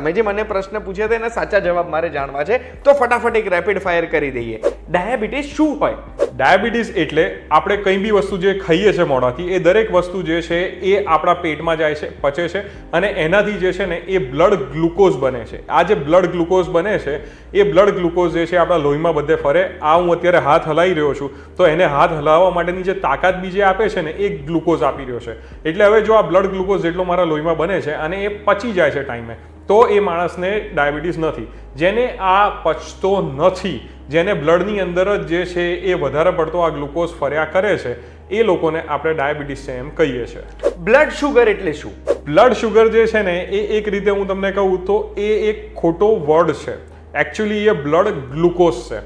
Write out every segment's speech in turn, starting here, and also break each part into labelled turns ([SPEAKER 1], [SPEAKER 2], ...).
[SPEAKER 1] તમે જે મને પ્રશ્ન પૂછ્યો હતો એના સાચા જવાબ મારે જાણવા છે, તો ફટાફટ એક રેપિડ ફાયર કરી દઈએ. ડાયાબિટીસ શું હોય?
[SPEAKER 2] ડાયાબિટીસ એટલે આપણે કંઈ બી વસ્તુ જે ખાઈએ છીએ મોઢાથી, એ દરેક વસ્તુ જે છે એ આપણા પેટમાં જાય છે, પચે છે, અને એનાથી જે છે ને એ બ્લડ ગ્લુકોઝ બને છે. આ જે બ્લડ ગ્લુકોઝ બને છે એ બ્લડ ગ્લુકોઝ જે છે આપણા લોહીમાં બધે ફરે. આ હું અત્યારે હાથ હલાવી રહ્યો છું, તો એને હાથ હલાવવા માટેની જે તાકાત બીજે આપે છે ને એ ગ્લુકોઝ આપી રહ્યો છે. એટલે હવે જો આ બ્લડ ગ્લુકોઝ જેટલો મારા લોહીમાં બને છે અને એ પચી જાય છે ટાઈમે, તો એ માણસને ડાયાબિટીસ નથી. જેને આ પચતો નથી, જેને બ્લડની અંદર જ જે છે એ વધારે પડતો આ ગ્લુકોઝ ફર્યા કરે છે, એ લોકોને આપણે ડાયાબિટીસ છે એમ કહીએ છીએ.
[SPEAKER 1] બ્લડ શુગર એટલે શું?
[SPEAKER 2] બ્લડ શુગર જે છે ને એ એક રીતે હું તમને કહું તો એ એક ખોટો વર્ડ છે. એકચ્યુઅલી એ બ્લડ ગ્લુકોઝ છે.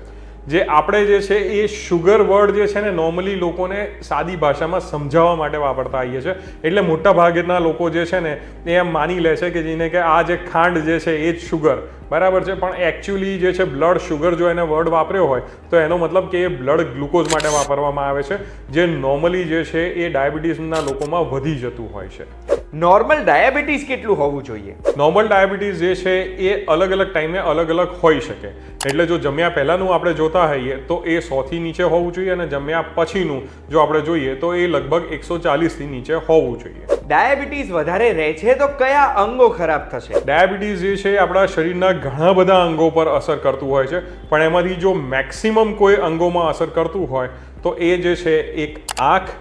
[SPEAKER 2] જે આપણે જે છે એ શુગર વર્ડ જે છે ને નોર્મલી લોકોને સાદી ભાષામાં સમજાવવા માટે વાપરતા આવીએ છીએ. એટલે મોટા ભાગના લોકો જે છે ને એ એમ માની લે છે કે જેને કે આ જે ખાંડ જે છે એ જ શુગર, બરાબર છે. પણ એકચ્યુઅલી જે છે બ્લડ શુગર જો એને વર્ડ વાપર્યો હોય તો એનો મતલબ કે એ બ્લડ ગ્લુકોઝ માટે વાપરવામાં આવે છે, જે નોર્મલી જે છે એ ડાયાબિટીસના લોકોમાં વધી જતું હોય છે.
[SPEAKER 1] નોર્મલ ડાયાબિટીસ કેટલું હોવું જોઈએ?
[SPEAKER 2] નોર્મલ ડાયાબિટીસ જે છે એ અલગ અલગ ટાઈમે અલગ અલગ હોઈ શકે. એટલે જો જમ્યા પહેલાંનું આપણે જોતા હોઈએ તો એ 100થી નીચે હોવું જોઈએ, અને જમ્યા પછીનું જો આપણે જોઈએ તો એ લગભગ 140થી નીચે હોવું જોઈએ.
[SPEAKER 1] ડાયાબિટીસ વધારે રહે છે તો કયા અંગો ખરાબ થશે?
[SPEAKER 2] ડાયાબિટીસ જે છે આપણા શરીરના ઘણા બધા અંગો પર અસર કરતું હોય છે, પણ એમાંથી જો મેક્સિમમ કોઈ અંગોમાં અસર કરતું હોય તો એ જે છે એક આંખ,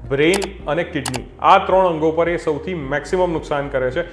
[SPEAKER 2] બ્રેઇન અને કિડની, આ 3 અંગો પર એ સૌથી મેક્સિમમ નુકસાન કરે છે.